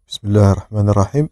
Bismillahirrahmanirrahim.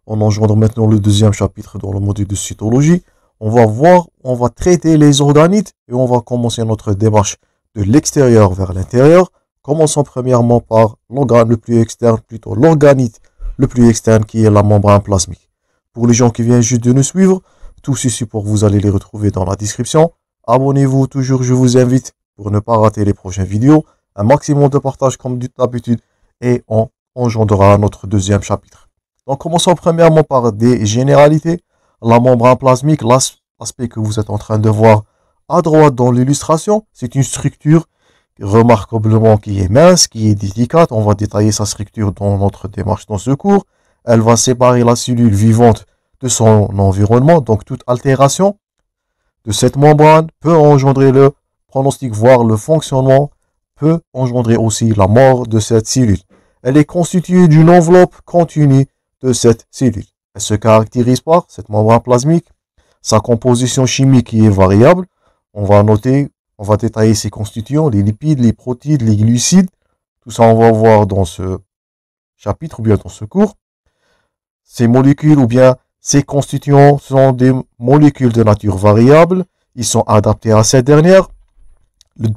On engendre maintenant le deuxième chapitre dans le module de cytologie. On va traiter les organites et on va commencer notre démarche de l'extérieur vers l'intérieur. Commençons premièrement par l'organe le plus externe, plutôt l'organite le plus externe qui est la membrane plasmique. Pour les gens qui viennent juste de nous suivre, tous ces supports vous allez les retrouver dans la description. Abonnez-vous toujours, je vous invite pour ne pas rater les prochaines vidéos. Un maximum de partage comme d'habitude et on engendrera notre deuxième chapitre. Donc commençons premièrement par des généralités. La membrane plasmique, l'aspect que vous êtes en train de voir à droite dans l'illustration, c'est une structure remarquablement qui est mince, qui est délicate. On va détailler sa structure dans notre démarche dans ce cours. Elle va séparer la cellule vivante de son environnement. Donc toute altération de cette membrane peut engendrer le pronostic, voire le fonctionnement, peut engendrer aussi la mort de cette cellule. Elle est constituée d'une enveloppe continue de cette cellule. Elle se caractérise par cette membrane plasmique, sa composition chimique qui est variable. On va détailler ses constituants, les lipides, les protéines, les glucides. Tout ça, on va voir dans ce chapitre ou bien dans ce cours. Ces molécules ou bien ces constituants sont des molécules de nature variable. Ils sont adaptés à cette dernière.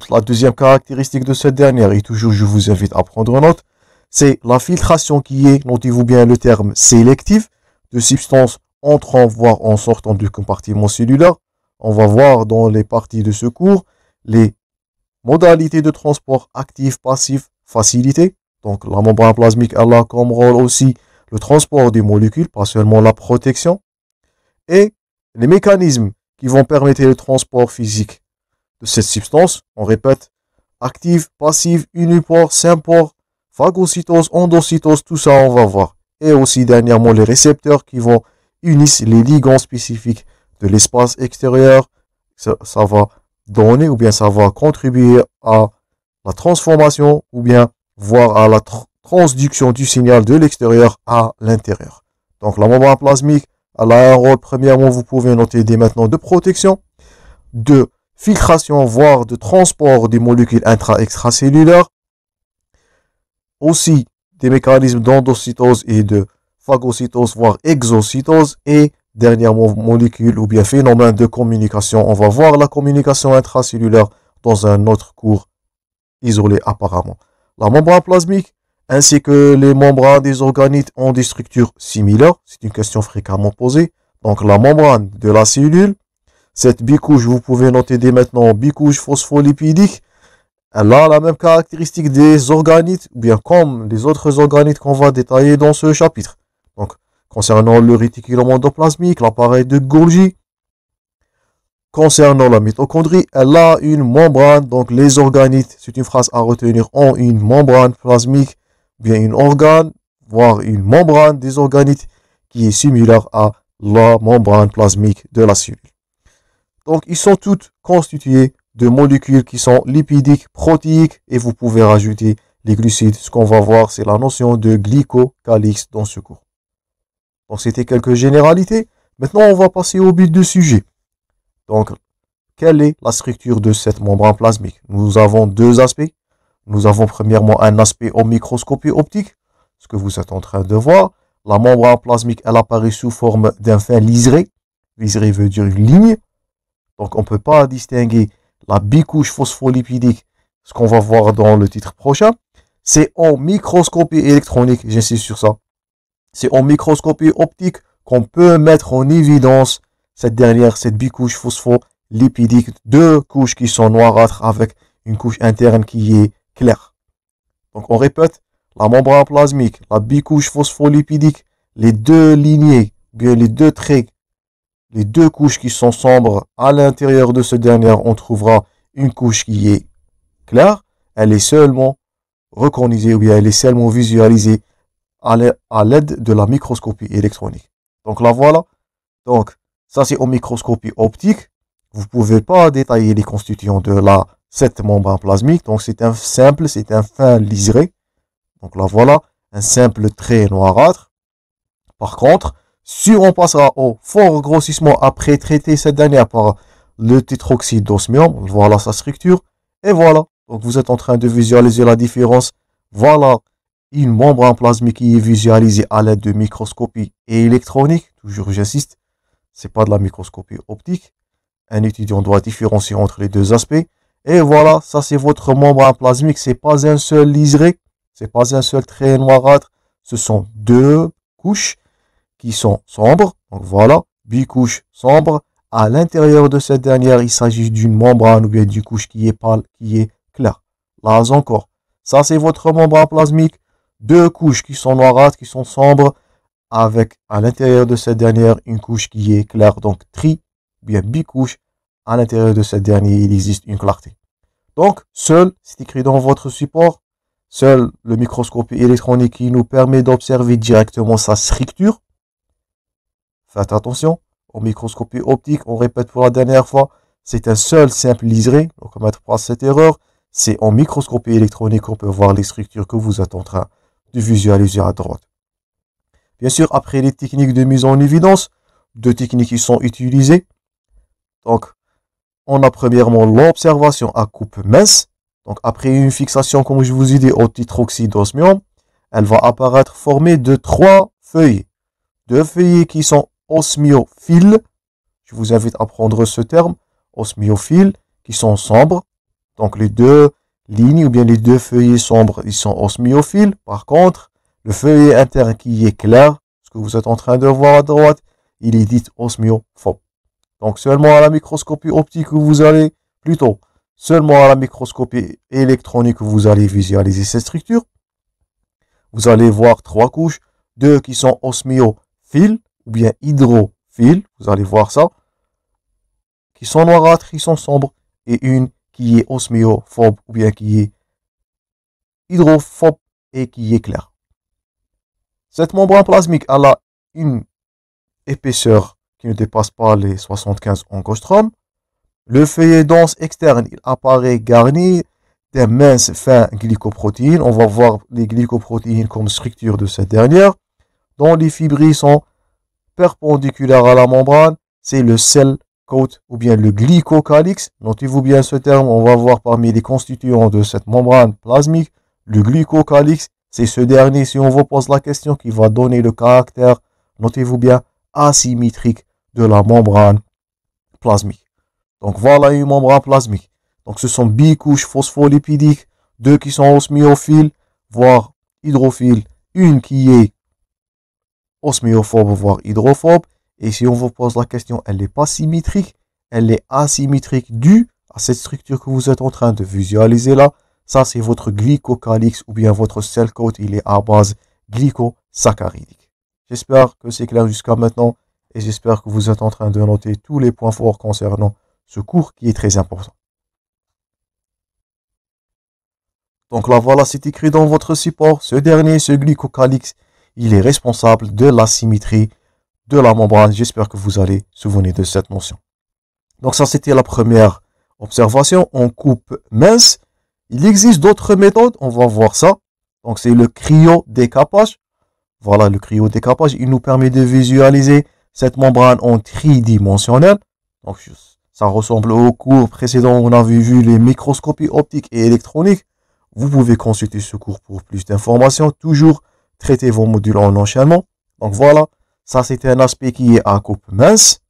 La deuxième caractéristique de cette dernière, et toujours je vous invite à prendre note, c'est la filtration qui est, notez-vous bien le terme sélectif, de substances entrant voire en sortant du compartiment cellulaire. On va voir dans les parties de ce cours les modalités de transport actif, passif, facilité. Donc la membrane plasmique elle a comme rôle aussi le transport des molécules, pas seulement la protection, et les mécanismes qui vont permettre le transport physique de cette substance. On répète, active, passive, unipore, sympore, phagocytose, endocytose, tout ça on va voir. Et aussi dernièrement les récepteurs qui vont unir les ligands spécifiques de l'espace extérieur. Ça va donner ou bien ça va contribuer à la transformation ou bien voire à la transduction du signal de l'extérieur à l'intérieur. Donc la membrane plasmique elle a un rôle premièrement, vous pouvez noter dès maintenant, de protection, de filtration voire de transport des molécules intra-extracellulaires, aussi des mécanismes d'endocytose et de phagocytose voire exocytose, et dernièrement molécules ou bien phénomène de communication. On va voir la communication intracellulaire dans un autre cours isolé apparemment. La membrane plasmique ainsi que les membranes des organites ont des structures similaires. C'est une question fréquemment posée. Donc la membrane de la cellule, cette bicouche, vous pouvez noter dès maintenant, bicouche phospholipidique, elle a la même caractéristique des organites, ou bien comme les autres organites qu'on va détailler dans ce chapitre. Donc, concernant le réticulum endoplasmique, l'appareil de Golgi, concernant la mitochondrie, elle a une membrane, donc les organites, c'est une phrase à retenir, ont une membrane plasmique, bien une organe, voire une membrane des organites qui est similaire à la membrane plasmique de la cellule. Donc, ils sont toutes constitués de molécules qui sont lipidiques, protéiques, et vous pouvez rajouter les glucides. Ce qu'on va voir, c'est la notion de glycocalyx dans ce cours. Donc, c'était quelques généralités. Maintenant, on va passer au but du sujet. Donc, quelle est la structure de cette membrane plasmique? Nous avons deux aspects. Nous avons premièrement un aspect en microscopie optique, ce que vous êtes en train de voir. La membrane plasmique, elle apparaît sous forme d'un fin liseré. Liseré veut dire une ligne. Donc, on ne peut pas distinguer la bicouche phospholipidique, ce qu'on va voir dans le titre prochain. C'est en microscopie électronique, j'insiste sur ça. C'est en microscopie optique qu'on peut mettre en évidence cette bicouche phospholipidique, deux couches qui sont noirâtres avec une couche interne qui est claire. Donc on répète, la membrane plasmique, la bicouche phospholipidique, les deux lignées, bien les deux traits, les deux couches qui sont sombres, à l'intérieur de ce dernier, on trouvera une couche qui est claire. Elle est seulement recognisée ou bien elle est seulement visualisée à l'aide de la microscopie électronique. Donc là voilà. Donc ça c'est en microscopie optique. Vous ne pouvez pas détailler les constituants de cette membrane plasmique. Donc c'est un fin liseré. Donc là voilà, un simple trait noirâtre. Par contre, si on passera au fort grossissement après traiter cette dernière par le tétroxyde d'osmium, voilà sa structure, et voilà. Donc vous êtes en train de visualiser la différence. Voilà une membrane plasmique qui est visualisée à l'aide de microscopie électronique. Toujours, j'insiste, c'est pas de la microscopie optique. Un étudiant doit différencier entre les deux aspects. Et voilà, ça c'est votre membrane plasmique. C'est pas un seul liseré, c'est pas un seul trait noirâtre. Ce sont deux couches qui sont sombres. Donc voilà, bicouche sombre. À l'intérieur de cette dernière, il s'agit d'une membrane ou bien d'une couche qui est pâle, qui est claire. Là encore, ça c'est votre membrane plasmique. Deux couches qui sont noirâtres, qui sont sombres, avec à l'intérieur de cette dernière une couche qui est claire. Donc bien bicouche. À l'intérieur de cette dernière, il existe une clarté. Donc, seul, c'est écrit dans votre support, seul le microscopie électronique qui nous permet d'observer directement sa structure. Faites attention, au microscopie optique, on répète pour la dernière fois, c'est un seul simple liseré. Donc, on ne commettre pas cette erreur. C'est en microscopie électronique qu'on peut voir les structures que vous êtes en train de visualiser à droite. Bien sûr, après les techniques de mise en évidence, deux techniques qui sont utilisées. Donc, on a premièrement l'observation à coupe mince. Donc, après une fixation, comme je vous ai dit, au tétroxyde d'osmium, elle va apparaître formée de trois feuillets. Deux feuillets qui sont osmiophiles. Je vous invite à prendre ce terme, osmiophiles, qui sont sombres. Donc, les deux lignes ou bien les deux feuillets sombres, ils sont osmiophiles. Par contre, le feuillet interne qui est clair, ce que vous êtes en train de voir à droite, il est dit osmiophobe. Donc, seulement à la microscopie optique, seulement à la microscopie électronique, vous allez visualiser ces structures. Vous allez voir trois couches, deux qui sont osmiophiles ou bien hydrophiles, vous allez voir ça, qui sont noirâtres, qui sont sombres, et une qui est osmiophobe ou bien qui est hydrophobe et qui est claire. Cette membrane plasmique a une épaisseur qui ne dépasse pas les 75 angstroms. Le feuillet dense externe, il apparaît garni des minces fins glycoprotéines. On va voir les glycoprotéines comme structure de cette dernière, dont les fibrilles sont perpendiculaires à la membrane. C'est le cell coat ou bien le glycocalyx. Notez-vous bien ce terme, on va voir parmi les constituants de cette membrane plasmique, le glycocalyx, c'est ce dernier, si on vous pose la question, qui va donner le caractère, notez-vous bien, asymétrique de la membrane plasmique. Donc voilà une membrane plasmique. Donc ce sont bicouches phospholipidiques, deux qui sont osmiophiles, voire hydrophiles, une qui est osmiophobe, voire hydrophobe. Et si on vous pose la question, elle n'est pas symétrique, elle est asymétrique due à cette structure que vous êtes en train de visualiser là. Ça, c'est votre glycocalyx ou bien votre cell coat, il est à base glycosaccharidique. J'espère que c'est clair jusqu'à maintenant et j'espère que vous êtes en train de noter tous les points forts concernant ce cours qui est très important. Donc là, voilà, c'est écrit dans votre support. Ce dernier, ce glycocalyx, il est responsable de la symétrie de la membrane. J'espère que vous allez vous souvenir de cette notion. Donc ça, c'était la première observation en coupe mince. Il existe d'autres méthodes, on va voir ça. Donc c'est le cryodécapage. Voilà, le cryodécapage, il nous permet de visualiser cette membrane en tridimensionnel. Donc ça ressemble au cours précédent où on avait vu les microscopies optiques et électroniques. Vous pouvez consulter ce cours pour plus d'informations. Toujours traitez vos modules en enchaînement. Donc voilà, ça c'était un aspect qui est à coupe mince.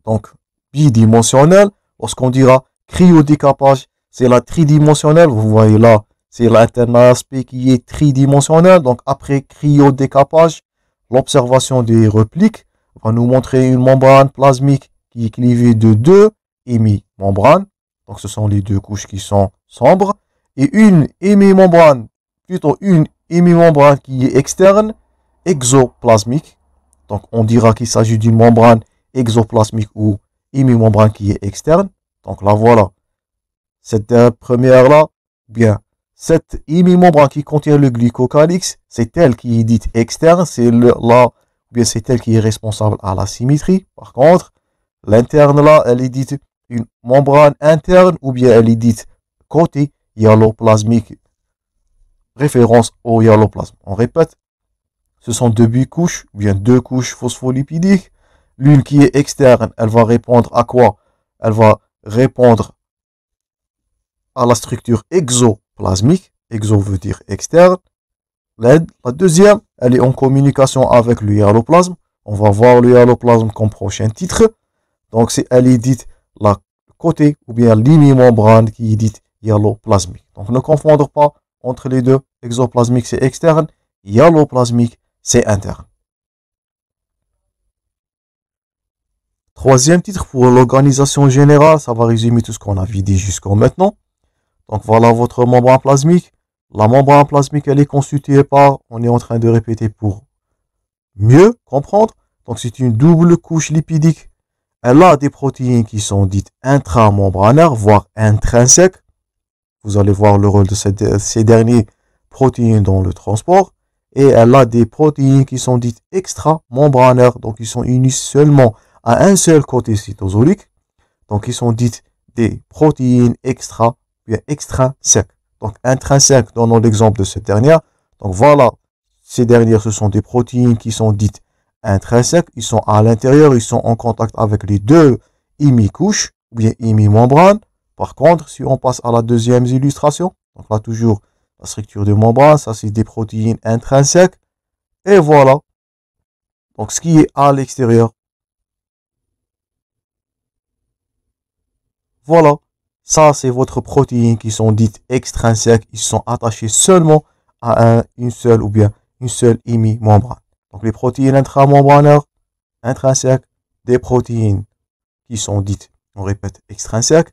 Donc bidimensionnel. Lorsqu'on dira cryodécapage, c'est la tridimensionnelle. Vous voyez là, c'est l'interne aspect qui est tridimensionnel. Donc après cryodécapage, l'observation des répliques va nous montrer une membrane plasmique qui est clivée de deux hémimembranes. Donc ce sont les deux couches qui sont sombres. Et une hémimembrane, plutôt une hémimembrane qui est externe, exoplasmique. Donc on dira qu'il s'agit d'une membrane exoplasmique ou hémimembrane qui est externe. Donc là voilà. Cette première-là, bien, cette hémimembrane qui contient le glycocalyx, c'est elle qui est dite externe, c'est bien c'est elle qui est responsable à la symétrie. Par contre, l'interne là, elle est dite une membrane interne ou bien elle est dite côté hyaloplasmique. Référence au hyaloplasme. On répète, ce sont deux bicouches ou bien deux couches phospholipidiques. L'une qui est externe, elle va répondre à quoi? Elle va répondre à la structure exoplasmique. Exo veut dire externe. La deuxième, elle est en communication avec le hyaloplasme. On va voir le hyaloplasme comme prochain titre. Donc, elle est dite la côté ou bien l'imimembrane qui est dite hyaloplasmique. Donc, ne confondre pas entre les deux. Exoplasmique, c'est externe. Hyaloplasmique, c'est interne. Troisième titre pour l'organisation générale, ça va résumer tout ce qu'on a vidé jusqu'à maintenant. Donc voilà votre membrane plasmique. La membrane plasmique, elle est constituée par, on est en train de répéter pour mieux comprendre. Donc c'est une double couche lipidique. Elle a des protéines qui sont dites intramembranaires, voire intrinsèques. Vous allez voir le rôle de ces derniers protéines dans le transport. Et elle a des protéines qui sont dites extramembranaires, donc ils sont unis seulement à un seul côté cytosolique. Donc ils sont dites des protéines extrinsèques. Donc intrinsèques, donnons l'exemple de cette dernière. Donc voilà, ces dernières, ce sont des protéines qui sont dites intrinsèques. Ils sont à l'intérieur, ils sont en contact avec les deux hémicouches, ou bien hémimembranes. Par contre, si on passe à la deuxième illustration, donc là toujours la structure de membrane, ça c'est des protéines intrinsèques. Et voilà, donc ce qui est à l'extérieur. Voilà, ça c'est votre protéine qui sont dites extrinsèques. Ils sont attachés seulement à une seule ou bien une seule hémimembrane. Donc les protéines intramembranaires, intrinsèques, des protéines qui sont dites, on répète, extrinsèques,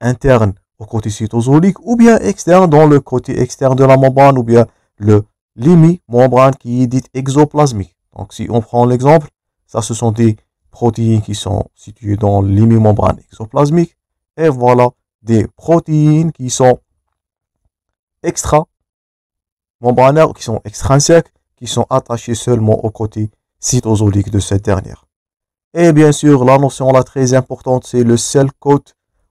internes au côté cytosolique ou bien externes dans le côté externe de la membrane ou bien l'hémimembrane qui est dite exoplasmique. Donc si on prend l'exemple, ça ce sont des protéines qui sont situées dans l'hémimembrane exoplasmique. Et voilà des protéines qui sont extramembranaires, qui sont extrinsèques, qui sont attachées seulement au côté cytosolique de cette dernière. Et bien sûr, la notion là très importante, c'est le cell coat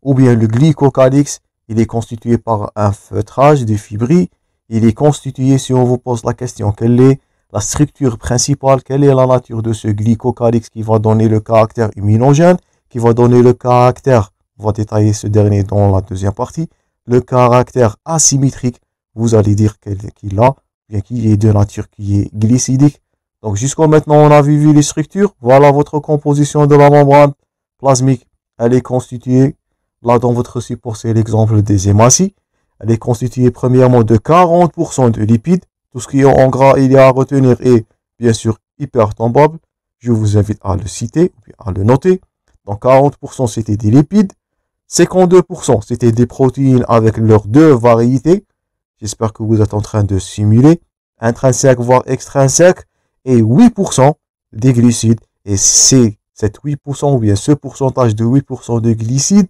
ou bien le glycocalyx. Il est constitué par un feutrage de fibrilles. Il est constitué, si on vous pose la question, quelle est la structure principale, quelle est la nature de ce glycocalyx qui va donner le caractère immunogène, qui va donner le caractère, on va détailler ce dernier dans la deuxième partie, le caractère asymétrique, vous allez dire qu'il a, bien qu'il est de nature qui est glycidique. Donc jusqu'à maintenant, on a vu les structures. Voilà votre composition de la membrane plasmique. Elle est constituée, là dans votre support, c'est l'exemple des hématies. Elle est constituée premièrement de 40% de lipides. Tout ce qui est en gras, il y a à retenir est bien sûr hyper tombable. Je vous invite à le citer, à le noter. Donc 40% c'était des lipides. 52% c'était des protéines avec leurs deux variétés. J'espère que vous êtes en train de simuler. Intrinsèques voire extrinsèques. Et 8% des glucides. Et c'est cette 8% ou bien ce pourcentage de 8% de glucides,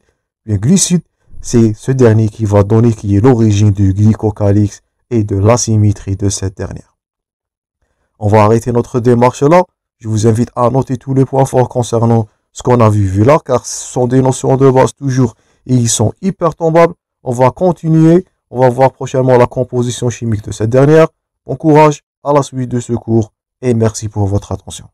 c'est ce dernier qui va donner, qui est l'origine du glycocalyx et de l'asymétrie de cette dernière. On va arrêter notre démarche là. Je vous invite à noter tous les points forts concernant ce qu'on a vu là, car ce sont des notions de base toujours et ils sont hyper tombables. On va continuer. On va voir prochainement la composition chimique de cette dernière. Bon courage à la suite de ce cours et merci pour votre attention.